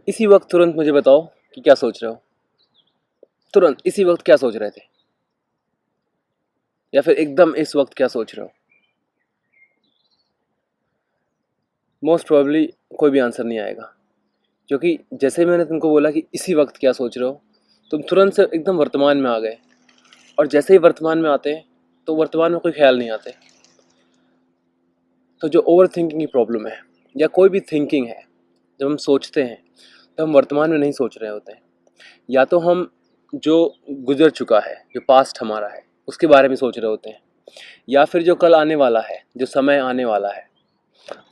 इसी वक्त तुरंत मुझे बताओ कि क्या सोच रहे हो। तुरंत इसी वक्त क्या सोच रहे थे, या फिर एकदम इस वक्त क्या सोच रहे हो। मोस्ट प्रोबेबली कोई भी आंसर नहीं आएगा, क्योंकि जैसे ही मैंने तुमको बोला कि इसी वक्त क्या सोच रहे हो, तुम तुरंत से एकदम वर्तमान में आ गए। और जैसे ही वर्तमान में आते हैं तो वर्तमान में कोई ख्याल नहीं आते। तो जो ओवर थिंकिंग की प्रॉब्लम है या कोई भी थिंकिंग है, जब हम सोचते हैं तो हम वर्तमान में नहीं सोच रहे होते हैं। या तो हम जो गुजर चुका है, जो पास्ट हमारा है, उसके बारे में सोच रहे होते हैं, या फिर जो कल आने वाला है, जो समय आने वाला है,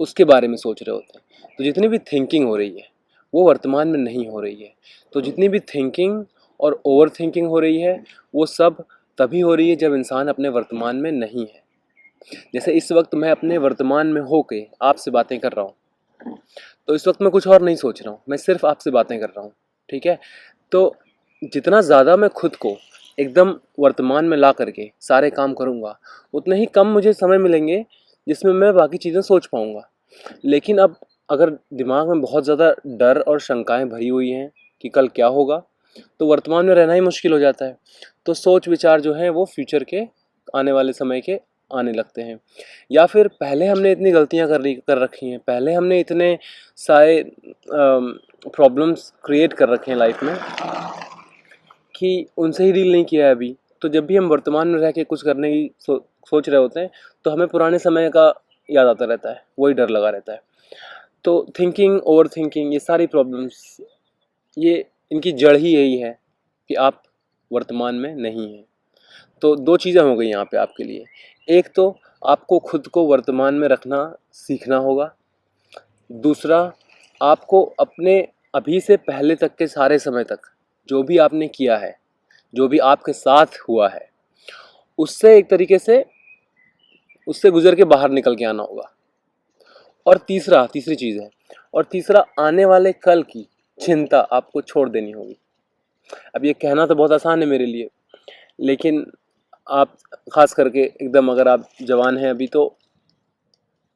उसके बारे में सोच रहे होते हैं। तो जितनी भी थिंकिंग हो रही है वो वर्तमान में नहीं हो रही है। तो जितनी भी थिंकिंग और ओवर थिंकिंग हो रही है वो सब तभी हो रही है जब इंसान अपने वर्तमान में नहीं है। जैसे इस वक्त मैं अपने वर्तमान में होके आपसे बातें कर रहा हूँ, तो इस वक्त मैं कुछ और नहीं सोच रहा हूँ, मैं सिर्फ आपसे बातें कर रहा हूँ। ठीक है। तो जितना ज़्यादा मैं खुद को एकदम वर्तमान में ला करके सारे काम करूँगा, उतने ही कम मुझे समय मिलेंगे जिसमें मैं बाकी चीज़ें सोच पाऊँगा। लेकिन अब अगर दिमाग में बहुत ज़्यादा डर और शंकाएं भरी हुई हैं कि कल क्या होगा, तो वर्तमान में रहना ही मुश्किल हो जाता है। तो सोच विचार जो है वो फ्यूचर के, आने वाले समय के आने लगते हैं। या फिर पहले हमने इतनी गलतियां कर रखी हैं, पहले हमने इतने सारे प्रॉब्लम्स क्रिएट कर रखे हैं लाइफ में कि उनसे ही डील नहीं किया है अभी। तो जब भी हम वर्तमान में रह के कुछ करने की सोच रहे होते हैं तो हमें पुराने समय का याद आता रहता है, वही डर लगा रहता है। तो थिंकिंग, ओवर थिंकिंग, ये सारी प्रॉब्लम्स, ये इनकी जड़ ही यही है कि आप वर्तमान में नहीं हैं। तो दो चीज़ें हो गई यहाँ पे आपके लिए। एक तो आपको खुद को वर्तमान में रखना सीखना होगा। दूसरा, आपको अपने अभी से पहले तक के सारे समय तक जो भी आपने किया है, जो भी आपके साथ हुआ है, उससे एक तरीके से उससे गुजर के बाहर निकल के आना होगा। और तीसरी चीज़ है, और तीसरा, आने वाले कल की चिंता आपको छोड़ देनी होगी। अब ये कहना तो बहुत आसान है मेरे लिए, लेकिन आप खास करके एकदम अगर आप जवान हैं अभी, तो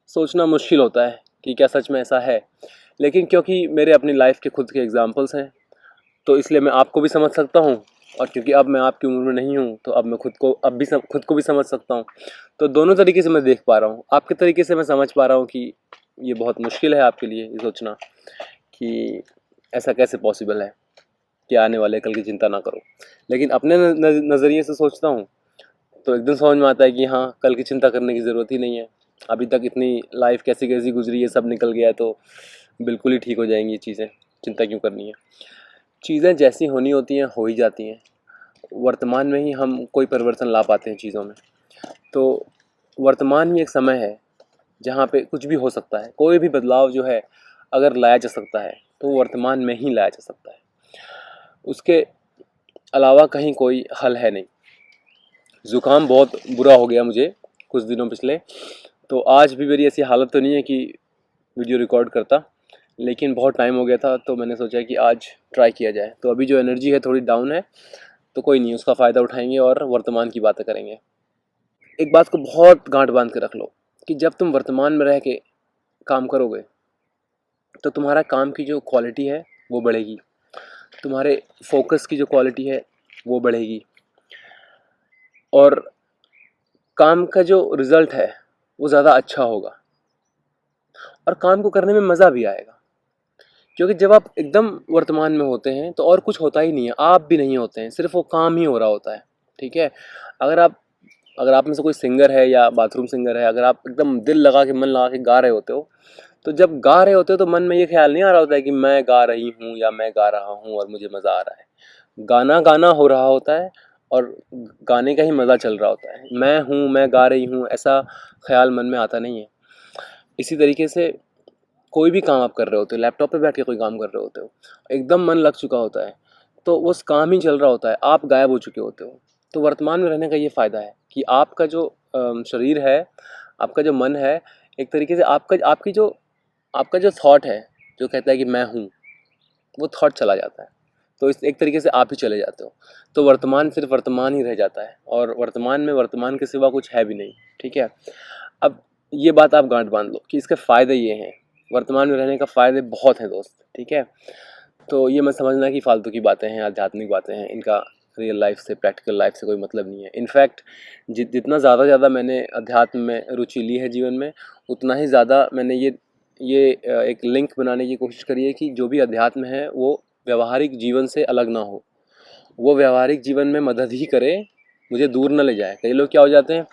सोचना मुश्किल होता है कि क्या सच में ऐसा है। लेकिन क्योंकि मेरे अपनी लाइफ के खुद के एग्जाम्पल्स हैं, तो इसलिए मैं आपको भी समझ सकता हूँ। और क्योंकि अब मैं आपकी उम्र में नहीं हूँ तो अब मैं खुद को भी समझ सकता हूँ। तो दोनों तरीके से मैं देख पा रहा हूँ, आपके तरीके से मैं समझ पा रहा हूँ कि ये बहुत मुश्किल है आपके लिए ये सोचना कि ऐसा कैसे पॉसिबल है कि आने वाले कल की चिंता ना करो। लेकिन अपने नज़रिए से सोचता हूँ तो एकदम समझ में आता है कि हाँ, कल की चिंता करने की ज़रूरत ही नहीं है। अभी तक इतनी लाइफ कैसी कैसी गुजरी है, सब निकल गया है, तो बिल्कुल ही ठीक हो जाएंगी ये चीज़ें। चिंता क्यों करनी है। चीज़ें जैसी होनी होती हैं हो ही जाती हैं। वर्तमान में ही हम कोई परिवर्तन ला पाते हैं चीज़ों में। तो वर्तमान ही एक समय है जहाँ पे कुछ भी हो सकता है। कोई भी बदलाव जो है अगर लाया जा सकता है तो वो वर्तमान में ही लाया जा सकता है, उसके अलावा कहीं कोई हल है नहीं। ज़ुकाम बहुत बुरा हो गया मुझे कुछ दिनों पिछले, तो आज भी मेरी ऐसी हालत तो नहीं है कि वीडियो रिकॉर्ड करता, लेकिन बहुत टाइम हो गया था तो मैंने सोचा कि आज ट्राई किया जाए। तो अभी जो एनर्जी है थोड़ी डाउन है, तो कोई नहीं, उसका फ़ायदा उठाएंगे और वर्तमान की बातें करेंगे। एक बात को बहुत गांठ बांध के रख लो कि जब तुम वर्तमान में रह के काम करोगे तो तुम्हारा काम की जो क्वालिटी है वो बढ़ेगी, तुम्हारे फोकस की जो क्वालिटी है वो बढ़ेगी, और काम का जो रिज़ल्ट है वो ज़्यादा अच्छा होगा, और काम को करने में मज़ा भी आएगा। क्योंकि जब आप एकदम वर्तमान में होते हैं तो और कुछ होता ही नहीं है, आप भी नहीं होते हैं, सिर्फ वो काम ही हो रहा होता है। ठीक है। अगर आप अगर आप में से कोई सिंगर है या बाथरूम सिंगर है, अगर आप एकदम दिल लगा के, मन लगा के गा रहे होते हो, तो जब गा रहे होते हो तो मन में ये ख्याल नहीं आ रहा होता है कि मैं गा रही हूँ या मैं गा रहा हूँ और मुझे मज़ा आ रहा है। गाना गाना हो रहा होता है और गाने का ही मज़ा चल रहा होता है। मैं हूँ, मैं गा रही हूँ, ऐसा ख्याल मन में आता नहीं है। इसी तरीके से कोई भी काम आप कर रहे होते हो, लैपटॉप पे बैठ के कोई काम कर रहे होते हो, एकदम मन लग चुका होता है, तो उस काम ही चल रहा होता है, आप गायब हो चुके होते हो। तो वर्तमान में रहने का ये फ़ायदा है कि आपका जो शरीर है, आपका जो मन है, एक तरीके से आपका जो थॉट है, जो कहता है कि मैं हूँ, वो थॉट चला जाता है। तो इस एक तरीके से आप ही चले जाते हो। तो वर्तमान सिर्फ वर्तमान ही रह जाता है, और वर्तमान में वर्तमान के सिवा कुछ है भी नहीं। ठीक है। अब ये बात आप गांठ बांध लो कि इसके फ़ायदे ये हैं, वर्तमान में रहने का फ़ायदे बहुत हैं दोस्त। ठीक है। तो ये मत समझना कि फालतू की बातें हैं, आध्यात्मिक बातें हैं, इनका रियल लाइफ से, प्रैक्टिकल लाइफ से कोई मतलब नहीं है। इनफैक्ट जितना ज़्यादा मैंने अध्यात्म में रुचि ली है जीवन में, उतना ही ज़्यादा मैंने ये एक लिंक बनाने की कोशिश करी है कि जो भी अध्यात्म है वो व्यवहारिक जीवन से अलग ना हो, वो व्यवहारिक जीवन में मदद ही करे, मुझे दूर न ले जाए। कई लोग क्या हो जाते हैं,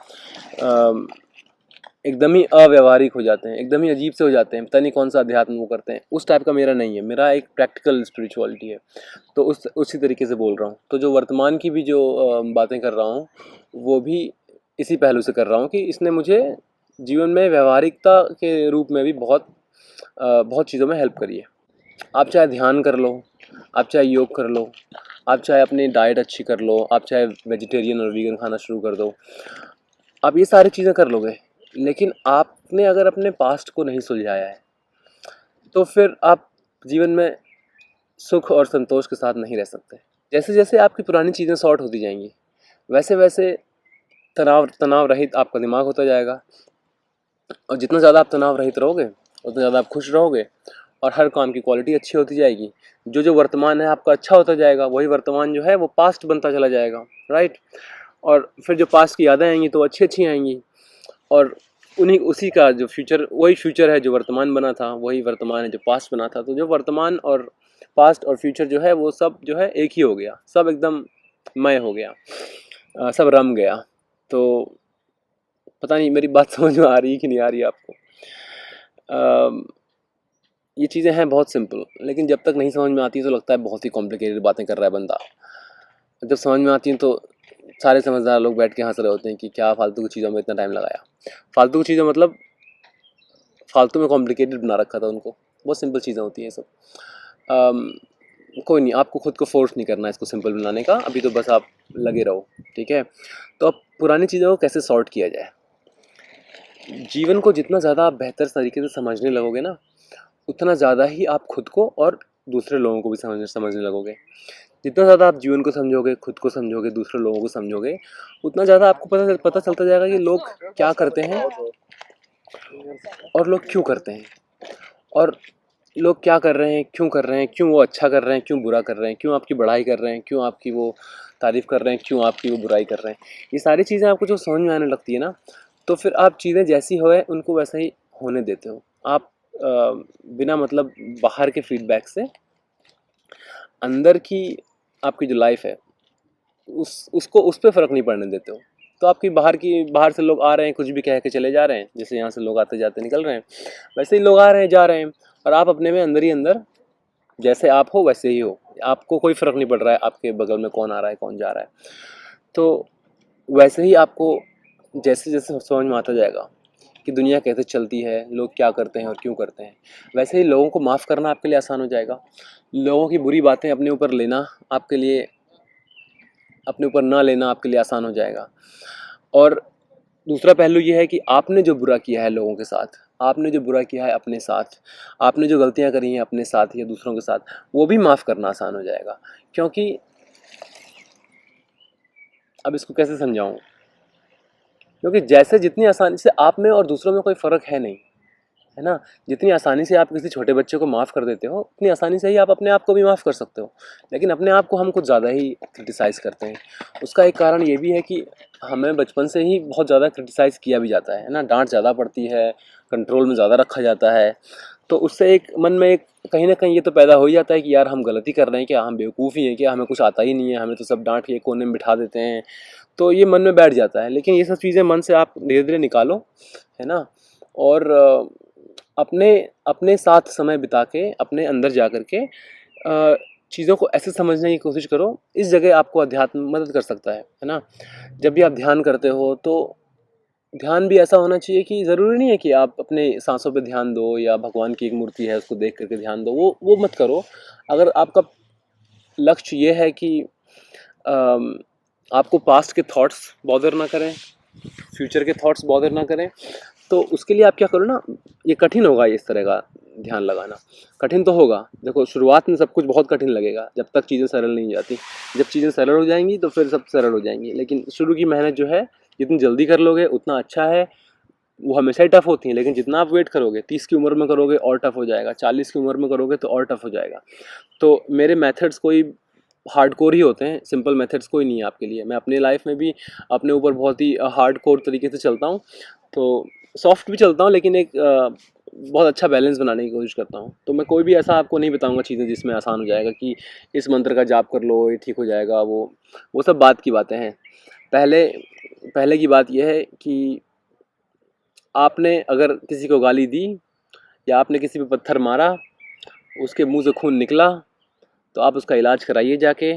एकदम ही अव्यवहारिक हो जाते हैं, एकदम ही अजीब से हो जाते हैं, पता नहीं कौन सा अध्यात्म वो करते हैं। उस टाइप का मेरा नहीं है, मेरा एक प्रैक्टिकल स्पिरिचुअलिटी है। तो उसी तरीके से बोल रहा हूँ। तो जो वर्तमान की भी जो बातें कर रहा हूँ, वो भी इसी पहलू से कर रहा हूँ कि इसने मुझे जीवन में व्यवहारिकता के रूप में भी बहुत चीज़ों में हेल्प करी है। आप चाहे ध्यान कर लो, आप चाहे योग कर लो, आप चाहे अपनी डाइट अच्छी कर लो, आप चाहे वेजिटेरियन और वीगन खाना शुरू कर दो, आप ये सारी चीज़ें कर लोगे, लेकिन आपने अगर अपने पास्ट को नहीं सुलझाया है, तो फिर आप जीवन में सुख और संतोष के साथ नहीं रह सकते। जैसे जैसे आपकी पुरानी चीज़ें सॉर्ट होती जाएंगी, वैसे वैसे तनाव रहित आपका दिमाग होता जाएगा, और जितना ज़्यादा आप तनाव रहित रहोगे, उतना ज़्यादा आप खुश रहोगे, और हर काम की क्वालिटी अच्छी होती जाएगी। जो वर्तमान है आपका अच्छा होता जाएगा, वही वर्तमान जो है वो पास्ट बनता चला जाएगा, राइट। और फिर जो पास्ट की यादें आएंगी तो अच्छी अच्छी आएंगी, और उसी का जो फ्यूचर, वही फ्यूचर है जो वर्तमान बना था, वही वर्तमान है जो पास्ट बना था। तो जो वर्तमान और पास्ट और फ्यूचर जो है वो सब जो है एक ही हो गया, सब एकदम मय हो गया, सब रम गया। तो पता नहीं मेरी बात समझ में आ रही है कि नहीं आ रही है आपको। ये चीज़ें हैं बहुत सिंपल, लेकिन जब तक नहीं समझ में आती तो लगता है बहुत ही कॉम्प्लिकेटेड बातें कर रहा है बंदा। जब समझ में आती हैं तो सारे समझदार लोग बैठ के हंस रहे होते हैं कि क्या फालतू की चीज़ों में इतना टाइम लगाया। फालतू की चीज़ें मतलब फालतू में कॉम्प्लिकेटेड बना रखा था उनको, बहुत सिंपल चीज़ें होती हैं ये सब। कोई नहीं, आपको खुद को फोर्स नहीं करना है इसको सिंपल बनाने का, अभी तो बस आप लगे रहो, ठीक है। तो अब पुरानी चीज़ों को कैसे सॉर्ट किया जाए। जीवन को जितना ज़्यादा आप बेहतर तरीके से समझने लगोगे ना, उतना ज़्यादा ही आप खुद को और दूसरे लोगों को भी समझने लगोगे। जितना ज़्यादा आप जीवन को समझोगे, खुद को समझोगे, दूसरे लोगों को समझोगे, उतना ज़्यादा आपको पता चलता जाएगा कि लोग क्या करते हैं और लोग क्यों करते हैं, और लोग क्या कर रहे हैं, क्यों कर रहे हैं, क्यों वो अच्छा कर रहे हैं, क्यों बुरा कर रहे हैं, क्यों आपकी बढ़ाई कर रहे हैं, क्यों आपकी वो तारीफ़ कर रहे हैं, क्यों आपकी वो बुराई कर रहे हैं। ये सारी चीज़ें आपको जो समझ में आने लगती है ना, तो फिर आप चीज़ें जैसी हो उनको वैसा ही होने देते हो। आप बिना मतलब बाहर के फीडबैक से अंदर की आपकी जो लाइफ है उस पे फ़र्क नहीं पड़ने देते हो। तो आपकी बाहर से लोग आ रहे हैं, कुछ भी कह के चले जा रहे हैं, जैसे यहाँ से लोग आते जाते निकल रहे हैं, वैसे ही लोग आ रहे हैं जा रहे हैं, और आप अपने में अंदर ही अंदर जैसे आप हो वैसे ही हो। आपको कोई फ़र्क नहीं पड़ रहा है आपके बगल में कौन आ रहा है, कौन जा रहा है। तो वैसे ही आपको जैसे जैसे समझ में आता जाएगा कि दुनिया कैसे चलती है, लोग क्या करते हैं और क्यों करते हैं, वैसे ही लोगों को माफ़ करना आपके लिए आसान हो जाएगा। लोगों की बुरी बातें अपने ऊपर लेना आपके लिए, अपने ऊपर ना लेना आपके लिए आसान हो जाएगा। और दूसरा पहलू ये है कि आपने जो बुरा किया है लोगों के साथ, आपने जो बुरा किया है अपने साथ, आपने जो गलतियाँ करी हैं अपने साथ या दूसरों के साथ, वो भी माफ़ करना आसान हो जाएगा। क्योंकि अब इसको कैसे समझाऊँ, क्योंकि जैसे जितनी आसानी से आप में और दूसरों में कोई फ़र्क है नहीं, है ना। जितनी आसानी से आप किसी छोटे बच्चे को माफ़ कर देते हो, उतनी आसानी से ही आप अपने आप को भी माफ़ कर सकते हो। लेकिन अपने आप को हम कुछ ज़्यादा ही क्रिटिसाइज़ करते हैं। उसका एक कारण ये भी है कि हमें बचपन से ही बहुत ज़्यादा क्रिटिसाइज़ किया भी जाता है ना, डांट ज़्यादा पड़ती है, कंट्रोल में ज़्यादा रखा जाता है। तो उससे एक मन में एक कहीं ना कहीं ये तो पैदा हो ही जाता है कि यार हम गलती कर रहे हैं क्या, हम बेवकूफ़ ही हैं क्या, हमें कुछ आता ही नहीं है, हमें तो सब डांट के कोने में बिठा देते हैं। तो ये मन में बैठ जाता है। लेकिन ये सब चीज़ें मन से आप धीरे धीरे निकालो, है ना। और अपने अपने साथ समय बिता के, अपने अंदर जा कर के चीज़ों को ऐसे समझने की कोशिश करो। इस जगह आपको अध्यात्म मदद कर सकता है ना। जब भी आप ध्यान करते हो तो ध्यान भी ऐसा होना चाहिए कि ज़रूरी नहीं है कि आप अपने सांसों पे ध्यान दो या भगवान की एक मूर्ति है उसको देख करके ध्यान दो, वो मत करो। अगर आपका लक्ष्य ये है कि आपको पास्ट के थॉट्स बॉदर ना करें, फ्यूचर के थॉट्स बॉदर ना करें, तो उसके लिए आप क्या करो ना, ये कठिन होगा इस तरह का ध्यान लगाना, कठिन तो होगा। देखो शुरुआत में सब कुछ बहुत कठिन लगेगा जब तक चीज़ें सरल नहीं जाती। जब चीज़ें सरल हो जाएंगी तो फिर सब सरल हो जाएंगी। लेकिन शुरू की मेहनत जो है जितनी जल्दी कर लोगे उतना अच्छा है। वो हमेशा ही टफ़ होती हैं, लेकिन जितना आप वेट करोगे 30 की उम्र में करोगे और टफ़ हो जाएगा, 40 की उम्र में करोगे तो और टफ़ हो जाएगा। तो मेरे मेथड्स कोई हार्डकोर ही होते हैं, सिंपल मेथड्स कोई नहीं है आपके लिए। मैं अपनी लाइफ में भी अपने ऊपर बहुत ही हार्डकोर तरीके से चलता हूँ, तो सॉफ्ट भी चलता हूँ, लेकिन एक बहुत अच्छा बैलेंस बनाने की कोशिश करता हूँ। तो मैं कोई भी ऐसा आपको नहीं बताऊँगा चीज़ें जिसमें आसान हो जाएगा कि इस मंत्र का जाप कर लो, ये ठीक हो जाएगा, वो सब बात की बातें हैं। पहले पहले की बात यह है कि आपने अगर किसी को गाली दी या आपने किसी पे पत्थर मारा, उसके मुंह से खून निकला, तो आप उसका इलाज कराइए जाके,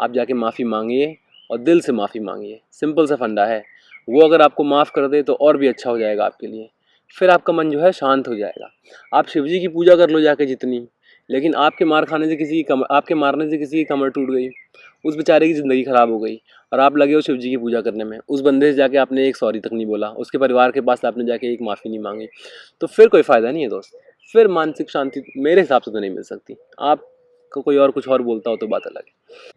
आप जाके माफ़ी मांगिए और दिल से माफ़ी मांगिए। सिंपल सा फंडा है। वो अगर आपको माफ़ कर दे तो और भी अच्छा हो जाएगा आपके लिए। फिर आपका मन जो है शांत हो जाएगा। आप शिव जी की पूजा कर लो जाके जितनी, लेकिन आपके मारने से किसी की कमर टूट गई, उस बेचारे की ज़िंदगी ख़राब हो गई और आप लगे हो शिव जी की पूजा करने में, उस बंदे से जाके आपने एक सॉरी तक नहीं बोला, उसके परिवार के पास आपने जाके एक माफ़ी नहीं मांगी, तो फिर कोई फ़ायदा नहीं है दोस्त। फिर मानसिक शांति मेरे हिसाब से तो नहीं मिल सकती। आपको कोई और कुछ और बोलता हो तो बात अलग है।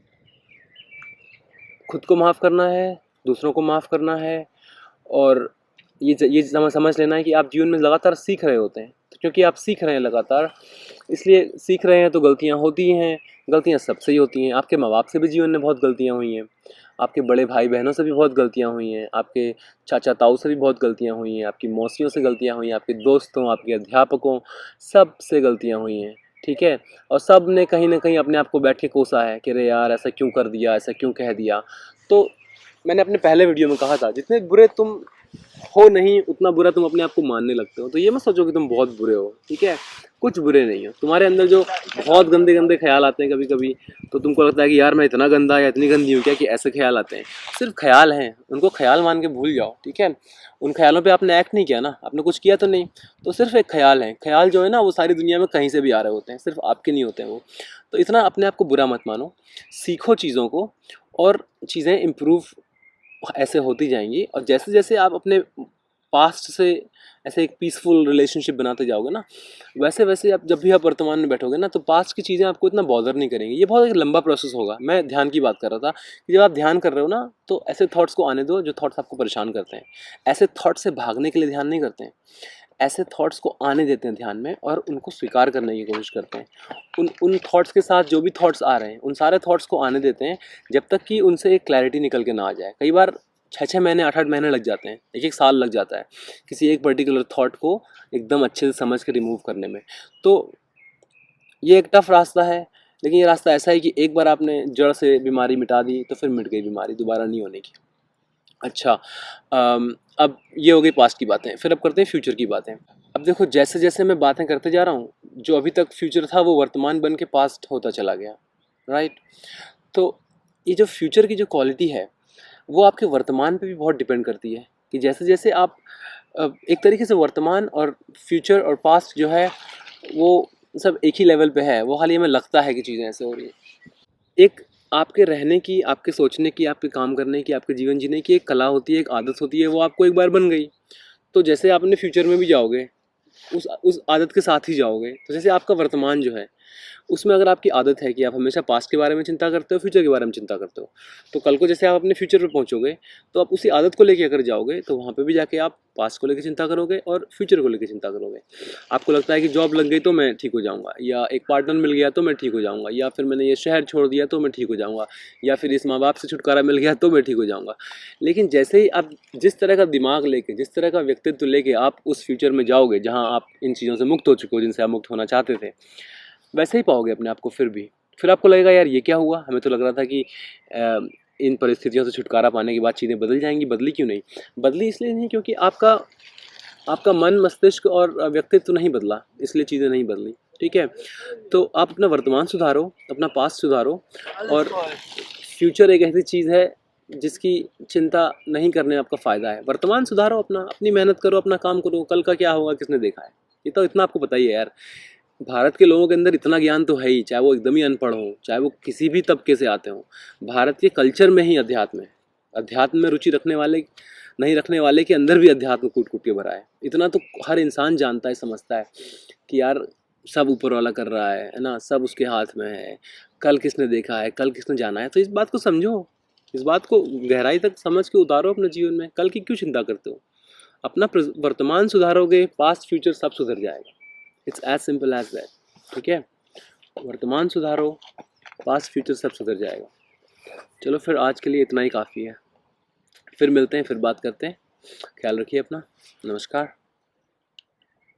खुद को माफ़ करना है, दूसरों को माफ़ करना है, और ये समझ लेना है कि आप जीवन में लगातार सीख रहे होते हैं। तो क्योंकि आप सीख रहे हैं लगातार, इसलिए सीख रहे हैं तो गलतियाँ होती ही हैं। गलतियाँ सबसे ही होती हैं। आपके माँ बाप से भी जीवन में बहुत गलतियाँ हुई हैं, आपके बड़े भाई बहनों से भी बहुत गलतियाँ हुई हैं, आपके चाचा ताऊ से भी बहुत गलतियाँ हुई हैं, आपकी मौसियों से गलतियाँ हुई हैं, आपके दोस्तों, आपके अध्यापकों, सब से गलतियाँ हुई हैं, ठीक है। और सब ने कहीं ना कहीं अपने आप को बैठ के कोसा है कि अरे यार ऐसा क्यों कर दिया, ऐसा क्यों कह दिया। तो मैंने अपने पहले वीडियो में कहा था, जितने बुरे तुम हो नहीं उतना बुरा तुम अपने आप को मानने लगते हो। तो ये मत सोचो कि तुम बहुत बुरे हो, ठीक है। कुछ बुरे नहीं हो। तुम्हारे अंदर जो बहुत गंदे गंदे ख्याल आते हैं कभी कभी, तो तुमको लगता है कि यार मैं इतना गंदा या इतनी गंदी हूँ क्या कि ऐसे ख्याल आते हैं। सिर्फ ख्याल हैं, उनको ख्याल मान के भूल जाओ, ठीक है। उन ख्यालों पे आपने एक्ट नहीं किया ना, आपने कुछ किया तो नहीं, तो सिर्फ एक ख्याल है। ख्याल जो है ना वो सारी दुनिया में कहीं से भी आ रहे होते हैं, सिर्फ आपके नहीं होते हैं वो। तो इतना अपने आप को बुरा मत मानो, सीखो चीज़ों को, और चीज़ें इम्प्रूव ऐसे होती जाएंगी। और जैसे जैसे आप अपने पास्ट से ऐसे एक पीसफुल रिलेशनशिप बनाते जाओगे ना, वैसे वैसे आप जब भी आप वर्तमान में बैठोगे ना, तो पास्ट की चीज़ें आपको इतना बॉदर नहीं करेंगी। ये बहुत एक लंबा प्रोसेस होगा। मैं ध्यान की बात कर रहा था कि जब आप ध्यान कर रहे हो ना, तो ऐसे थॉट्स को आने दो जो थॉट्स आपको परेशान करते हैं। ऐसे थॉट्स से भागने के लिए ध्यान नहीं करते हैं, ऐसे थॉट्स को आने देते हैं ध्यान में और उनको स्वीकार करने की कोशिश करते हैं। उन उन थॉट्स के साथ जो भी थॉट्स आ रहे हैं, उन सारे थॉट्स को आने देते हैं, जब तक कि उनसे एक क्लैरिटी निकल के ना आ जाए। कई बार 6-6 महीने 8-8 महीने लग जाते हैं, 1-1 साल लग जाता है किसी एक पर्टिकुलर थॉट को एकदम अच्छे से समझ के रिमूव करने में। तो ये एक टफ रास्ता है, लेकिन ये रास्ता ऐसा है कि एक बार आपने जड़ से बीमारी मिटा दी तो फिर मिट गई बीमारी, दोबारा नहीं होने की। अच्छा, अब ये हो गई पास्ट की बातें, फिर अब करते हैं फ्यूचर की बातें। अब देखो, जैसे जैसे मैं बातें करते जा रहा हूँ, जो अभी तक फ्यूचर था वो वर्तमान बन के पास्ट होता चला गया, राइट। तो ये जो फ्यूचर की जो क्वालिटी है, वो आपके वर्तमान पे भी बहुत डिपेंड करती है कि जैसे जैसे आप एक तरीके से वर्तमान और फ्यूचर और पास्ट जो है वो सब एक ही लेवल पे है। वो खाली हमें लगता है कि चीज़ें ऐसे हो रही हैं। एक आपके रहने की, आपके सोचने की, आपके काम करने की, आपके जीवन जीने की एक कला होती है, एक आदत होती है, वो आपको एक बार बन गई। तो जैसे आप अपने फ्यूचर में भी जाओगे, उस आदत के साथ ही जाओगे। तो जैसे आपका वर्तमान जो है, उसमें अगर आपकी आदत है कि आप हमेशा पास्ट के बारे में चिंता करते हो, फ्यूचर के बारे में चिंता करते हो, तो कल को जैसे आप अपने फ्यूचर पे पहुंचोगे, तो आप उसी आदत को लेके अगर जाओगे, तो वहाँ पे भी जाके आप पास्ट को लेके चिंता करोगे और फ्यूचर को लेके चिंता करोगे। आपको लगता है कि जॉब लग गई तो मैं ठीक हो जाऊँगा, या एक पार्टनर मिल गया तो मैं ठीक हो जाऊँगा, या फिर मैंने ये शहर छोड़ दिया तो मैं ठीक हो जाऊँगा, या फिर इस माँ बाप से छुटकारा मिल गया तो मैं ठीक हो जाऊँगा। लेकिन जैसे ही आप जिस तरह का दिमाग लेके, जिस तरह का व्यक्तित्व लेके आप उस फ्यूचर में जाओगे जहाँ आप इन चीज़ों से मुक्त हो चुके हो जिनसे आप मुक्त होना चाहते थे, वैसे ही पाओगे अपने आप को फिर भी। फिर आपको लगेगा यार ये क्या हुआ? हमें तो लग रहा था कि इन परिस्थितियों से छुटकारा पाने के बाद चीज़ें बदल जाएँगी, बदली क्यों नहीं? बदली इसलिए नहीं क्योंकि आपका आपका मन, मस्तिष्क और व्यक्तित्व नहीं बदला, इसलिए चीज़ें नहीं बदली, ठीक है? तो आप अपना वर्तमान सुधारो, अपना पास्ट सुधारो, और फ्यूचर एक ऐसी चीज़ है जिसकी चिंता नहीं करने में आपका फ़ायदा है। वर्तमान सुधारो अपना, अपनी मेहनत करो, अपना काम करो, कल का क्या होगा किसने देखा है? ये तो इतना आपको पता ही है यार। भारत के लोगों के अंदर इतना ज्ञान तो है ही, चाहे वो एकदम ही अनपढ़ हों, चाहे वो किसी भी तबके से आते हों। भारत के कल्चर में ही अध्यात्म है। अध्यात्म में रुचि रखने वाले, नहीं रखने वाले के अंदर भी अध्यात्म कूट-कूट के भरा है। इतना तो हर इंसान जानता है, समझता है कि यार सब ऊपर वाला कर रहा है ना? सब उसके हाथ में है। कल किसने देखा है, कल किसने जाना है? तो इस बात को समझो, इस बात को गहराई तक समझ के उतारो अपने जीवन में। कल की क्यों चिंता करते हो? अपना वर्तमान सुधारोगे, पास्ट फ्यूचर सब सुधर जाएगा। It's as simple as that. ठीक है, वर्तमान सुधारो, पास्ट फ्यूचर सब सुधर जाएगा। चलो फिर आज के लिए इतना ही काफ़ी है, फिर मिलते हैं, फिर बात करते हैं। ख्याल रखिए अपना। नमस्कार।